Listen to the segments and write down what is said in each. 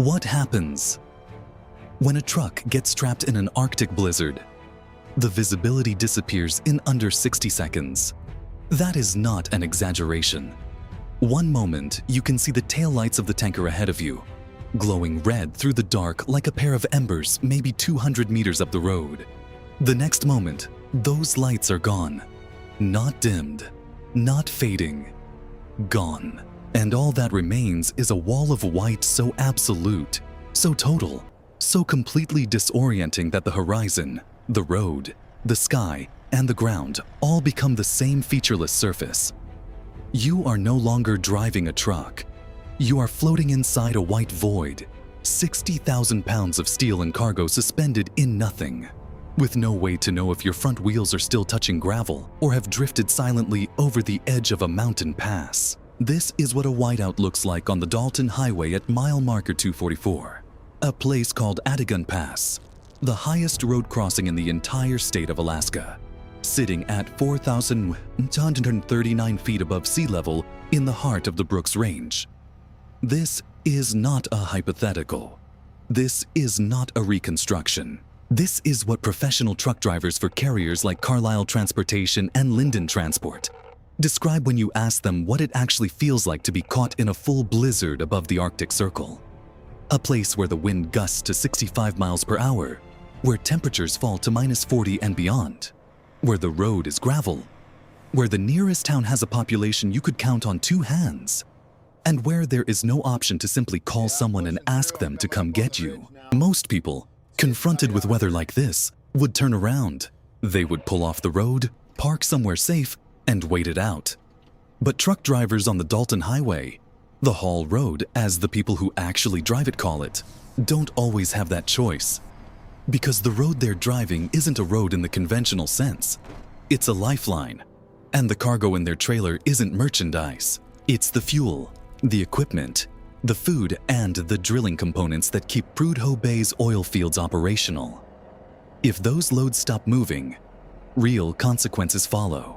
What happens when a truck gets trapped in an Arctic blizzard? The visibility disappears in under 60 seconds. That is not an exaggeration. One moment, you can see the taillights of the tanker ahead of you, glowing red through the dark like a pair of embers maybe 200 meters up the road. The next moment, those lights are gone. Not dimmed, not fading, gone. And all that remains is a wall of white so absolute, so total, so completely disorienting that the horizon, the road, the sky, and the ground all become the same featureless surface. You are no longer driving a truck. You are floating inside a white void, 60,000 pounds of steel and cargo suspended in nothing, with no way to know if your front wheels are still touching gravel or have drifted silently over the edge of a mountain pass. This is what a whiteout looks like on the Dalton Highway at mile marker 244, a place called Atigun Pass, the highest road crossing in the entire state of Alaska, sitting at 4,239 feet above sea level in the heart of the Brooks Range. This is not a hypothetical. This is not a reconstruction. This is what professional truck drivers for carriers like Carlisle Transportation and Linden Transport describe when you ask them what it actually feels like to be caught in a full blizzard above the Arctic Circle. A place where the wind gusts to 65 miles per hour, where temperatures fall to -40 and beyond, where the road is gravel, where the nearest town has a population you could count on 2 hands, and where there is no option to simply call someone and ask them to come get you. Most people, confronted with weather like this, would turn around. They would pull off the road, park somewhere safe, and wait it out. But truck drivers on the Dalton Highway, the haul road as the people who actually drive it call it, don't always have that choice. Because the road they're driving isn't a road in the conventional sense. It's a lifeline. And the cargo in their trailer isn't merchandise. It's the fuel, the equipment, the food, and the drilling components that keep Prudhoe Bay's oil fields operational. If those loads stop moving, real consequences follow.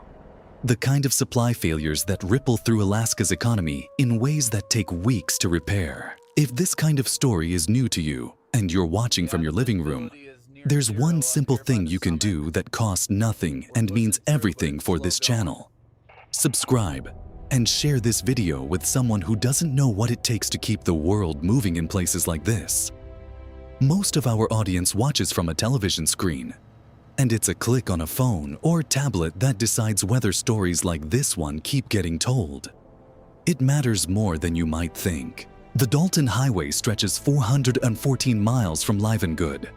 The kind of supply failures that ripple through Alaska's economy in ways that take weeks to repair. If this kind of story is new to you and you're watching from your living room, there's one simple thing you can do that costs nothing and means everything for this channel. Subscribe and share this video with someone who doesn't know what it takes to keep the world moving in places like this. Most of our audience watches from a television screen, and it's a click on a phone or tablet that decides whether stories like this one keep getting told. It matters more than you might think. The Dalton Highway stretches 414 miles from Livengood,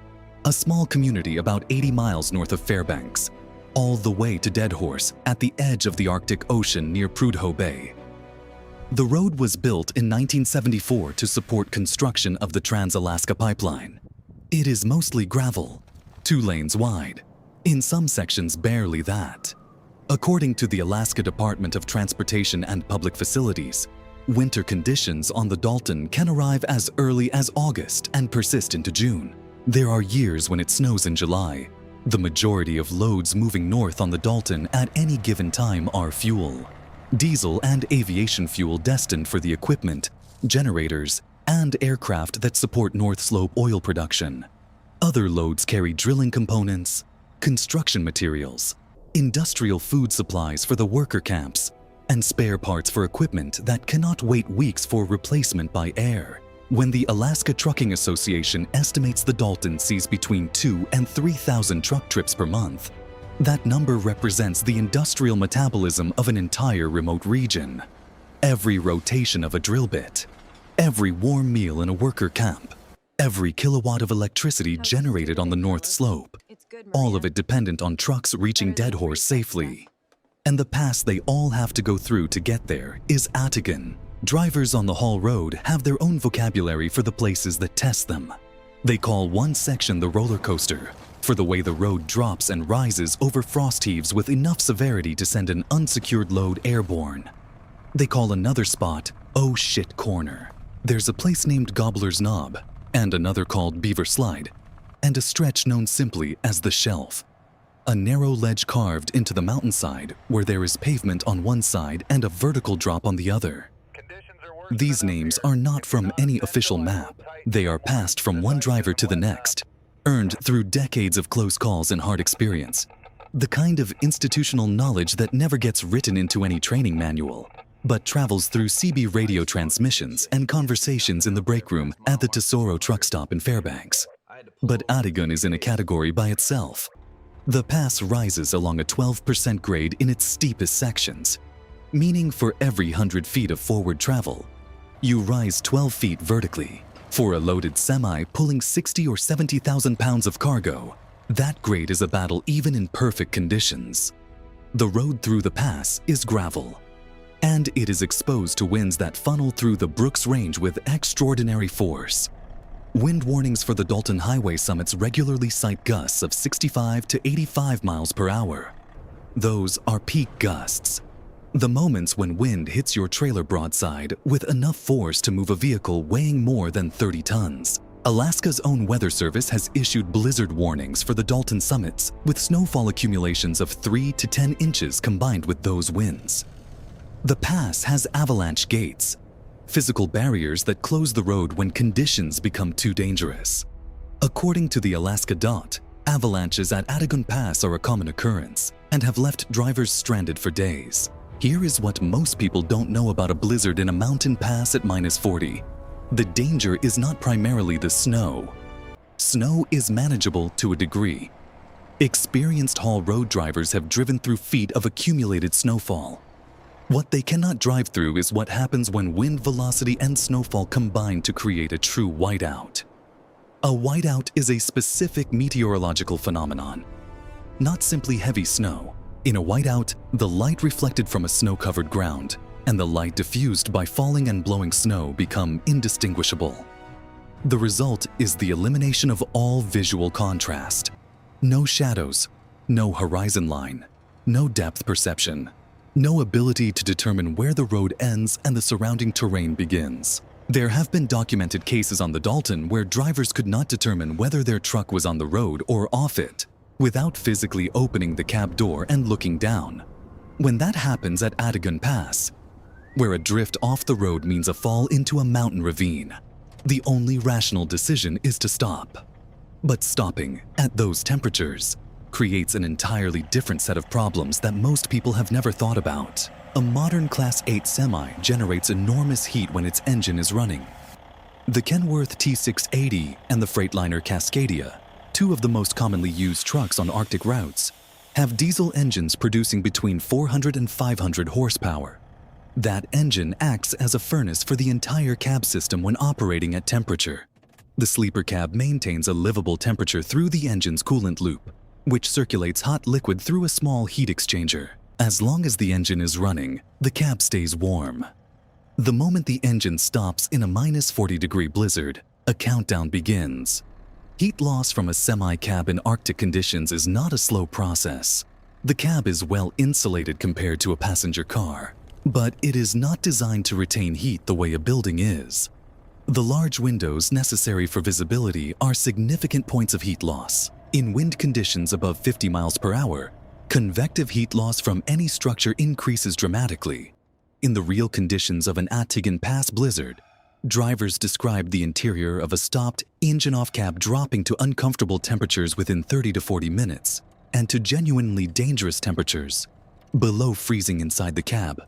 a small community about 80 miles north of Fairbanks, all the way to Deadhorse at the edge of the Arctic Ocean near Prudhoe Bay. The road was built in 1974 to support construction of the Trans-Alaska Pipeline. It is mostly gravel, 2 lanes wide, in some sections barely that. According to the Alaska Department of Transportation and Public Facilities, winter conditions on the Dalton can arrive as early as August and persist into June. There are years when it snows in July. The majority of loads moving north on the Dalton at any given time are fuel. Diesel and aviation fuel destined for the equipment, generators, and aircraft that support North Slope oil production. Other loads carry drilling components, construction materials, industrial food supplies for the worker camps, and spare parts for equipment that cannot wait weeks for replacement by air. When the Alaska Trucking Association estimates the Dalton sees between 2,000 and 3,000 truck trips per month, that number represents the industrial metabolism of an entire remote region. Every rotation of a drill bit, every warm meal in a worker camp, every kilowatt of electricity generated on the North Slope, all of it dependent on trucks reaching Deadhorse safely. And the pass they all have to go through to get there is Atigun. Drivers on the haul road have their own vocabulary for the places that test them. They call one section the roller coaster, for the way the road drops and rises over frost heaves with enough severity to send an unsecured load airborne. They call another spot Oh Shit Corner. There's a place named Gobbler's Knob, and another called Beaver Slide, and a stretch known simply as the Shelf. A narrow ledge carved into the mountainside where there is pavement on one side and a vertical drop on the other. These names are not from any official map. They are passed from one driver to the next, earned through decades of close calls and hard experience. The kind of institutional knowledge that never gets written into any training manual, but travels through CB radio transmissions and conversations in the break room at the Tesoro truck stop in Fairbanks. But Adigun is in a category by itself. The pass rises along a 12% grade in its steepest sections, meaning for every 100 feet of forward travel, you rise 12 feet vertically. For a loaded semi pulling 60 or 70,000 pounds of cargo, that grade is a battle even in perfect conditions. The road through the pass is gravel, and it is exposed to winds that funnel through the Brooks Range with extraordinary force. Wind warnings for the Dalton Highway summits regularly cite gusts of 65 to 85 miles per hour. Those are peak gusts, the moments when wind hits your trailer broadside with enough force to move a vehicle weighing more than 30 tons. Alaska's own weather service has issued blizzard warnings for the Dalton summits with snowfall accumulations of 3 to 10 inches combined with those winds. The pass has avalanche gates, physical barriers that close the road when conditions become too dangerous. According to the Alaska DOT, avalanches at Adigun Pass are a common occurrence and have left drivers stranded for days. Here is what most people don't know about a blizzard in a mountain pass at -40. The danger is not primarily the snow. Snow is manageable to a degree. Experienced haul road drivers have driven through feet of accumulated snowfall. What they cannot drive through is what happens when wind velocity and snowfall combine to create a true whiteout. A whiteout is a specific meteorological phenomenon, not simply heavy snow. In a whiteout, the light reflected from a snow-covered ground and the light diffused by falling and blowing snow become indistinguishable. The result is the elimination of all visual contrast. No shadows, no horizon line, no depth perception, no ability to determine where the road ends and the surrounding terrain begins. There have been documented cases on the Dalton where drivers could not determine whether their truck was on the road or off it without physically opening the cab door and looking down. When that happens at Adigun Pass, where a drift off the road means a fall into a mountain ravine, the only rational decision is to stop. But stopping at those temperatures creates an entirely different set of problems that most people have never thought about. A modern Class 8 semi generates enormous heat when its engine is running. The Kenworth T680 and the Freightliner Cascadia, two of the most commonly used trucks on Arctic routes, have diesel engines producing between 400 and 500 horsepower. That engine acts as a furnace for the entire cab system when operating at temperature. The sleeper cab maintains a livable temperature through the engine's coolant loop, which circulates hot liquid through a small heat exchanger. As long as the engine is running, the cab stays warm. The moment the engine stops in a -40-degree blizzard, a countdown begins. Heat loss from a semi-cab in Arctic conditions is not a slow process. The cab is well insulated compared to a passenger car, but it is not designed to retain heat the way a building is. The large windows necessary for visibility are significant points of heat loss. In wind conditions above 50 miles per hour, convective heat loss from any structure increases dramatically. In the real conditions of an Adigun Pass blizzard, drivers described the interior of a stopped, engine-off cab dropping to uncomfortable temperatures within 30 to 40 minutes, and to genuinely dangerous temperatures, below freezing inside the cab,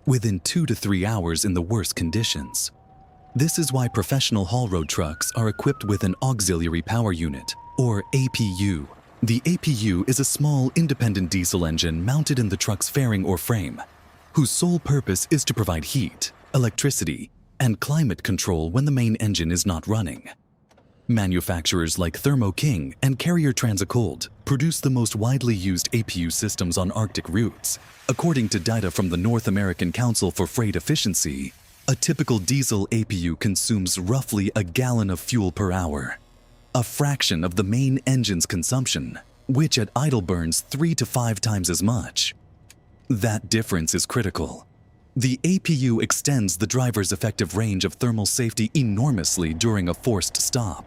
within 2 to 3 hours in the worst conditions. This is why professional haul road trucks are equipped with an auxiliary power unit, or APU. The APU is a small, independent diesel engine mounted in the truck's fairing or frame, whose sole purpose is to provide heat, electricity, and climate control when the main engine is not running. Manufacturers like Thermo King and Carrier Transicold produce the most widely used APU systems on Arctic routes. According to data from the North American Council for Freight Efficiency, a typical diesel APU consumes roughly a gallon of fuel per hour, a fraction of the main engine's consumption, which at idle burns 3 to 5 times as much. That difference is critical. The APU extends the driver's effective range of thermal safety enormously during a forced stop.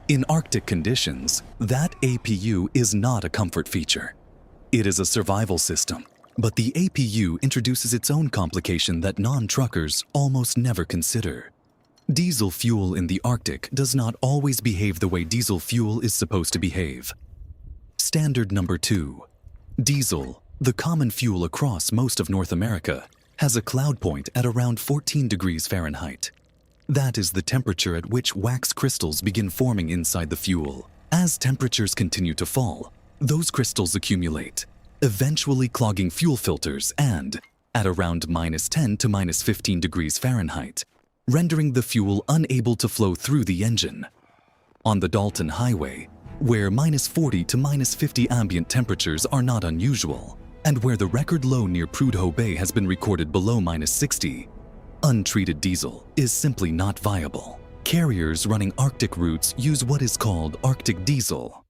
In Arctic conditions, that APU is not a comfort feature. It is a survival system. But the APU introduces its own complication that non-truckers almost never consider. Diesel fuel in the Arctic does not always behave the way diesel fuel is supposed to behave. Standard number 2. Diesel, the common fuel across most of North America, has a cloud point at around 14 degrees Fahrenheit. That is the temperature at which wax crystals begin forming inside the fuel. As temperatures continue to fall, those crystals accumulate, eventually clogging fuel filters and, at around -10 to -15 degrees Fahrenheit, rendering the fuel unable to flow through the engine. On the Dalton Highway, where -40 to -50 ambient temperatures are not unusual, and where the record low near Prudhoe Bay has been recorded below -60, untreated diesel is simply not viable. Carriers running Arctic routes use what is called Arctic diesel,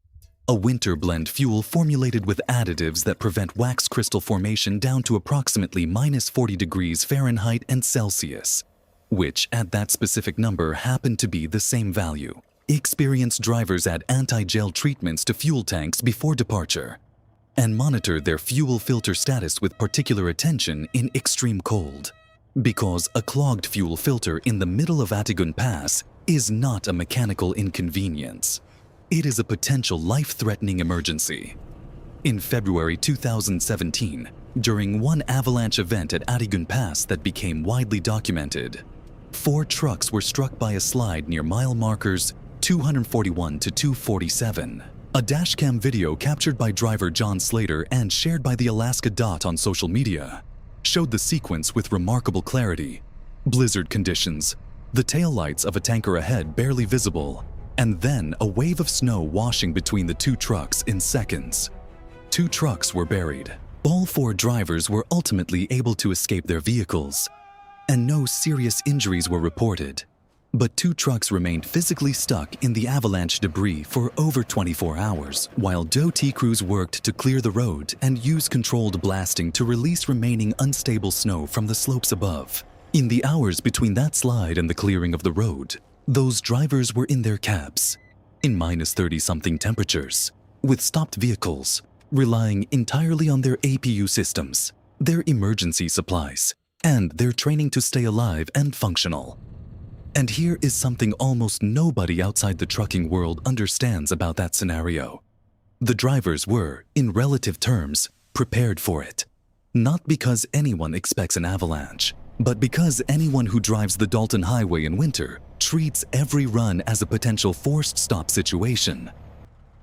a winter blend fuel formulated with additives that prevent wax crystal formation down to approximately -40 degrees Fahrenheit and Celsius, which at that specific number happen to be the same value. Experienced drivers add anti-gel treatments to fuel tanks before departure and monitor their fuel filter status with particular attention in extreme cold, because a clogged fuel filter in the middle of Atigun Pass is not a mechanical inconvenience. It is a potential life-threatening emergency. In February 2017, during one avalanche event at Atigun Pass that became widely documented, 4 trucks were struck by a slide near mile markers 241 to 247. A dashcam video captured by driver John Slater and shared by the Alaska Dot on social media showed the sequence with remarkable clarity. Blizzard conditions, the taillights of a tanker ahead barely visible, and then a wave of snow washing between the 2 trucks in seconds. 2 trucks were buried. All 4 drivers were ultimately able to escape their vehicles, and no serious injuries were reported. But 2 trucks remained physically stuck in the avalanche debris for over 24 hours, while DOT crews worked to clear the road and use controlled blasting to release remaining unstable snow from the slopes above. In the hours between that slide and the clearing of the road, those drivers were in their cabs, in -30-something temperatures, with stopped vehicles, relying entirely on their APU systems, their emergency supplies, and their training to stay alive and functional. And here is something almost nobody outside the trucking world understands about that scenario. The drivers were, in relative terms, prepared for it. Not because anyone expects an avalanche, but because anyone who drives the Dalton Highway in winter treats every run as a potential forced stop situation.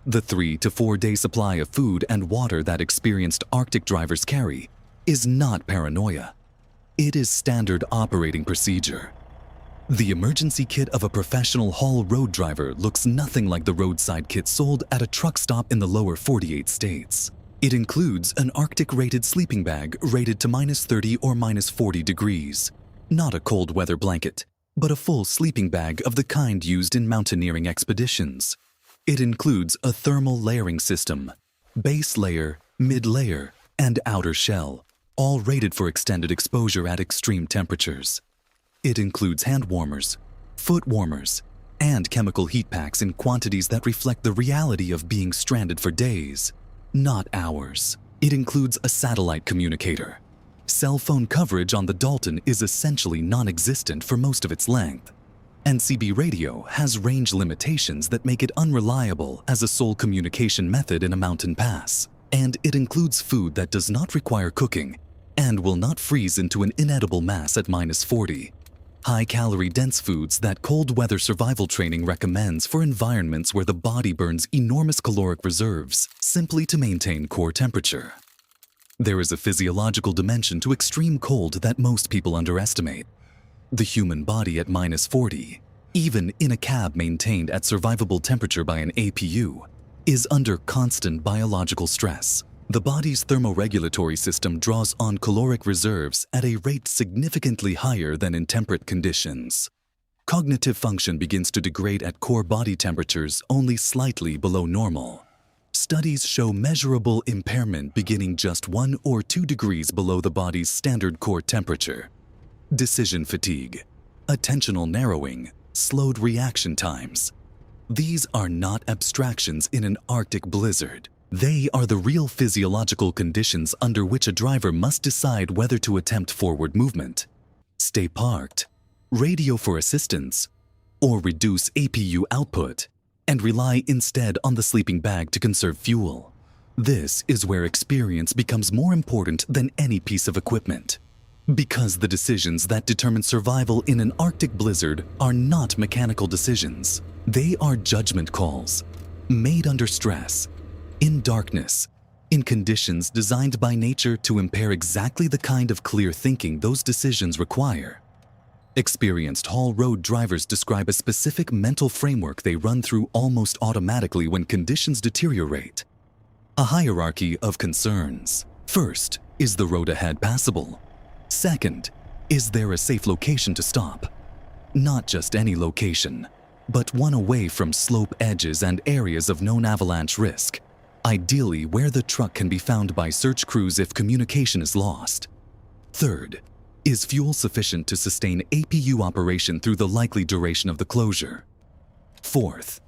The 3 to 4 day supply of food and water that experienced Arctic drivers carry is not paranoia. It is standard operating procedure. The emergency kit of a professional haul road driver looks nothing like the roadside kit sold at a truck stop in the lower 48 states. It includes an Arctic-rated sleeping bag rated to -30 or -40 degrees, not a cold weather blanket, but a full sleeping bag of the kind used in mountaineering expeditions. It includes a thermal layering system, base layer, mid-layer, and outer shell, all rated for extended exposure at extreme temperatures. It includes hand warmers, foot warmers, and chemical heat packs in quantities that reflect the reality of being stranded for days, not hours. It includes a satellite communicator. Cell phone coverage on the Dalton is essentially non-existent for most of its length, and CB radio has range limitations that make it unreliable as a sole communication method in a mountain pass. And it includes food that does not require cooking and will not freeze into an inedible mass at -40. High-calorie dense foods that cold weather survival training recommends for environments where the body burns enormous caloric reserves simply to maintain core temperature. There is a physiological dimension to extreme cold that most people underestimate. The human body at -40, even in a cab maintained at survivable temperature by an APU, is under constant biological stress. The body's thermoregulatory system draws on caloric reserves at a rate significantly higher than in temperate conditions. Cognitive function begins to degrade at core body temperatures only slightly below normal. Studies show measurable impairment beginning just 1 or 2 degrees below the body's standard core temperature. Decision fatigue, attentional narrowing, slowed reaction times. These are not abstractions in an Arctic blizzard. They are the real physiological conditions under which a driver must decide whether to attempt forward movement, stay parked, radio for assistance, or reduce APU output and rely instead on the sleeping bag to conserve fuel. This is where experience becomes more important than any piece of equipment. Because the decisions that determine survival in an Arctic blizzard are not mechanical decisions. They are judgment calls, made under stress, in darkness, in conditions designed by nature to impair exactly the kind of clear thinking those decisions require. Experienced haul road drivers describe a specific mental framework they run through almost automatically when conditions deteriorate. A hierarchy of concerns. First, is the road ahead passable? Second, is there a safe location to stop? Not just any location, but one away from slope edges and areas of known avalanche risk, ideally where the truck can be found by search crews if communication is lost. Third, is fuel sufficient to sustain APU operation through the likely duration of the closure? Fourth,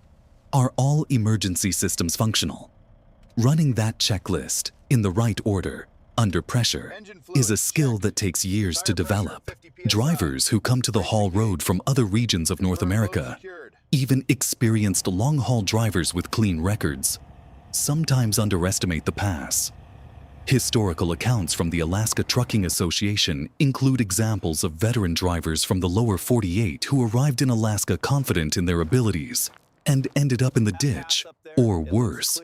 are all emergency systems functional? Running that checklist in the right order, under pressure, is a skill that takes years to develop. Drivers who come to the haul road from other regions of North America, even experienced long-haul drivers with clean records, sometimes underestimate the pass. Historical accounts from the Alaska Trucking Association include examples of veteran drivers from the lower 48 who arrived in Alaska confident in their abilities and ended up in the ditch, or worse,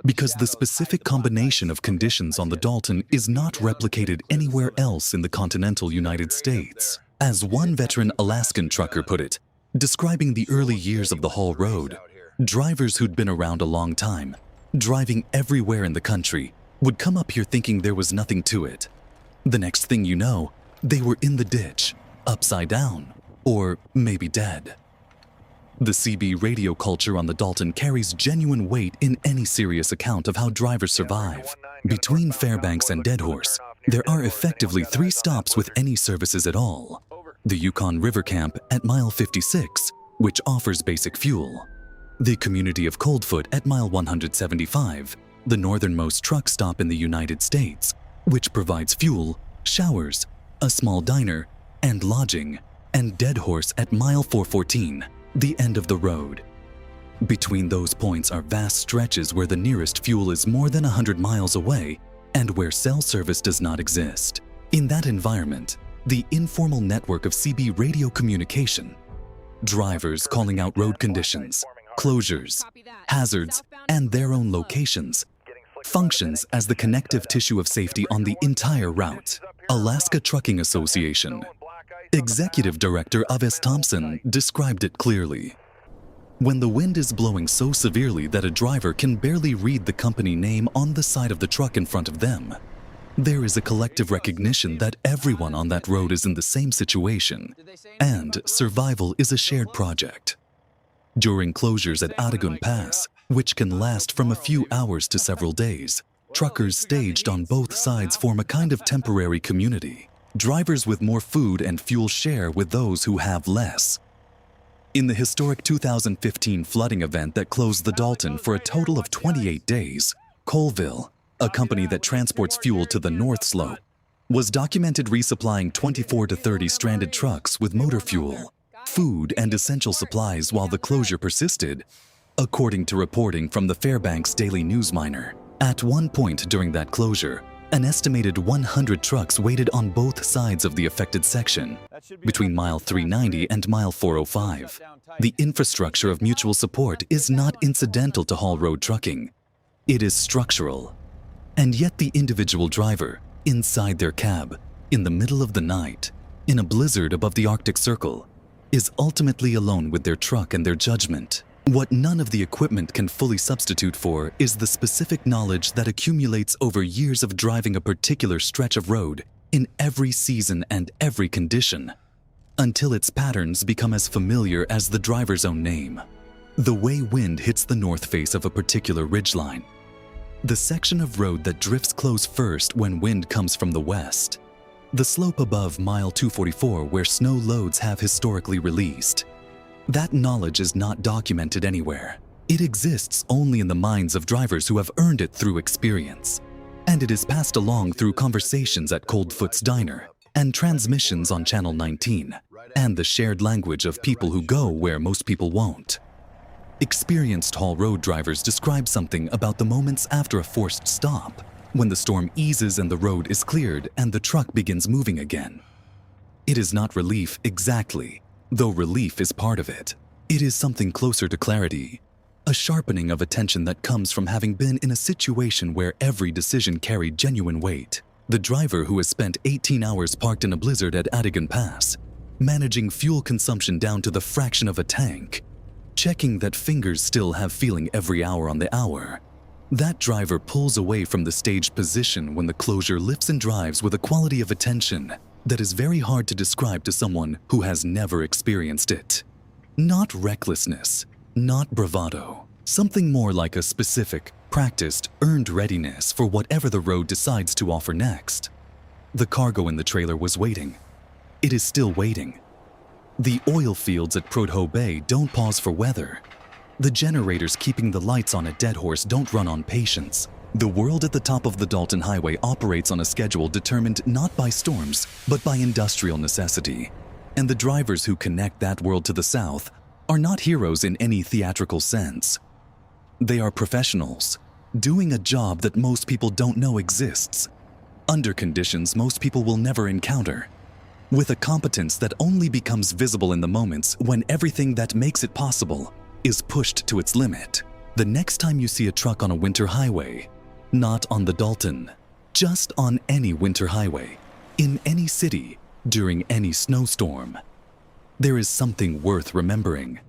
because the specific combination of conditions on the Dalton is not replicated anywhere else in the continental United States. As one veteran Alaskan trucker put it, describing the early years of the haul road, drivers who'd been around a long time, driving everywhere in the country, would come up here thinking there was nothing to it. The next thing you know, they were in the ditch, upside down, or maybe dead. The CB radio culture on the Dalton carries genuine weight in any serious account of how drivers survive. Between Fairbanks and Deadhorse, there are effectively 3 stops with any services at all. The Yukon River Camp at mile 56, which offers basic fuel. The community of Coldfoot at mile 175, the northernmost truck stop in the United States, which provides fuel, showers, a small diner, and lodging, and Deadhorse at mile 414, the end of the road. Between those points are vast stretches where the nearest fuel is more than 100 miles away and where cell service does not exist. In that environment, the informal network of CB radio communication, drivers calling out road conditions, closures, hazards, and their own locations, functions as the connective tissue of safety on the entire route. Alaska Trucking Association Executive Director Avis Thompson described it clearly. When the wind is blowing so severely that a driver can barely read the company name on the side of the truck in front of them, there is a collective recognition that everyone on that road is in the same situation, and survival is a shared project. During closures at Atagun Pass, which can last from a few hours to several days, truckers staged on both sides form a kind of temporary community. Drivers with more food and fuel share with those who have less. In the historic 2015 flooding event that closed the Dalton for a total of 28 days, Colville, a company that transports fuel to the North Slope, was documented resupplying 24 to 30 stranded trucks with motor fuel, food, and essential supplies while the closure persisted, according to reporting from the Fairbanks Daily News Miner. At one point during that closure, an estimated 100 trucks waited on both sides of the affected section, between mile 390 and mile 405. The infrastructure of mutual support is not incidental to haul road trucking. It is structural. And yet the individual driver, inside their cab, in the middle of the night, in a blizzard above the Arctic Circle, is ultimately alone with their truck and their judgment. What none of the equipment can fully substitute for is the specific knowledge that accumulates over years of driving a particular stretch of road in every season and every condition, until its patterns become as familiar as the driver's own name. The way wind hits the north face of a particular ridgeline, the section of road that drifts close first when wind comes from the west, the slope above mile 244 where snow loads have historically released. That knowledge is not documented anywhere. It exists only in the minds of drivers who have earned it through experience. And it is passed along through conversations at Coldfoot's Diner and transmissions on Channel 19, and the shared language of people who go where most people won't. Experienced haul road drivers describe something about the moments after a forced stop, when the storm eases and the road is cleared and the truck begins moving again. It is not relief exactly, though relief is part of it. It is something closer to clarity, a sharpening of attention that comes from having been in a situation where every decision carried genuine weight. The driver who has spent 18 hours parked in a blizzard at Adigan Pass, managing fuel consumption down to the fraction of a tank, checking that fingers still have feeling every hour on the hour. That driver pulls away from the staged position when the closure lifts and drives with a quality of attention that is very hard to describe to someone who has never experienced it. Not recklessness, not bravado, something more like a specific, practiced, earned readiness for whatever the road decides to offer next. The cargo in the trailer was waiting. It is still waiting. The oil fields at Prudhoe Bay don't pause for weather. The generators keeping the lights on at Deadhorse don't run on patience. The world at the top of the Dalton Highway operates on a schedule determined not by storms, but by industrial necessity. And the drivers who connect that world to the south are not heroes in any theatrical sense. They are professionals, doing a job that most people don't know exists, under conditions most people will never encounter, with a competence that only becomes visible in the moments when everything that makes it possible is pushed to its limit. The next time you see a truck on a winter highway, not on the Dalton, just on any winter highway, in any city, during any snowstorm, there is something worth remembering.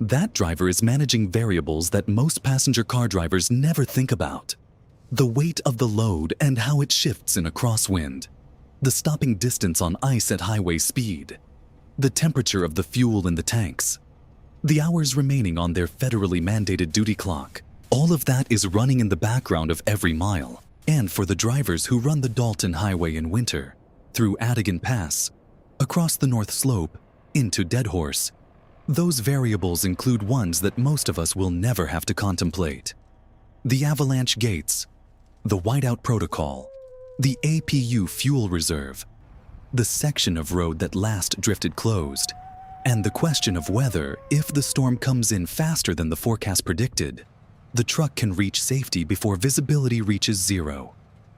That driver is managing variables that most passenger car drivers never think about. The weight of the load and how it shifts in a crosswind, the stopping distance on ice at highway speed, the temperature of the fuel in the tanks, the hours remaining on their federally mandated duty clock. All of that is running in the background of every mile. And for the drivers who run the Dalton Highway in winter, through Adigan Pass, across the North Slope, into Deadhorse, those variables include ones that most of us will never have to contemplate. The avalanche gates, the whiteout protocol, the APU fuel reserve, the section of road that last drifted closed, and the question of whether, if the storm comes in faster than the forecast predicted, the truck can reach safety before visibility reaches zero.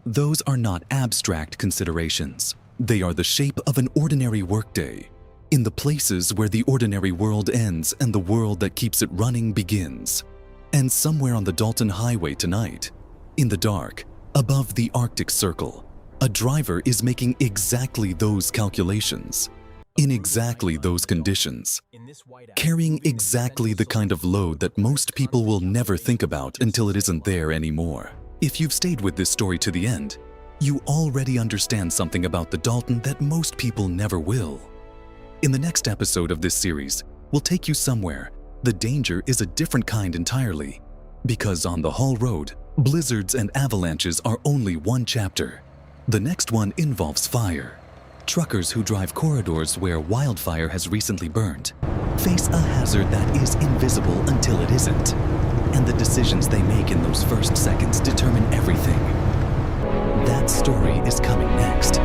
Those are not abstract considerations. They are the shape of an ordinary workday, in the places where the ordinary world ends and the world that keeps it running begins. And somewhere on the Dalton Highway tonight, in the dark, above the Arctic Circle, a driver is making exactly those calculations, in exactly those conditions, carrying exactly the kind of load that most people will never think about until it isn't there anymore. If you've stayed with this story to the end, you already understand something about the Dalton that most people never will. In the next episode of this series, we'll take you somewhere. The danger is a different kind entirely, because on the haul road, blizzards and avalanches are only one chapter. The next one involves fire. Truckers who drive corridors where wildfire has recently burned face a hazard that is invisible until it isn't, and the decisions they make in those first seconds determine everything. That story is coming next.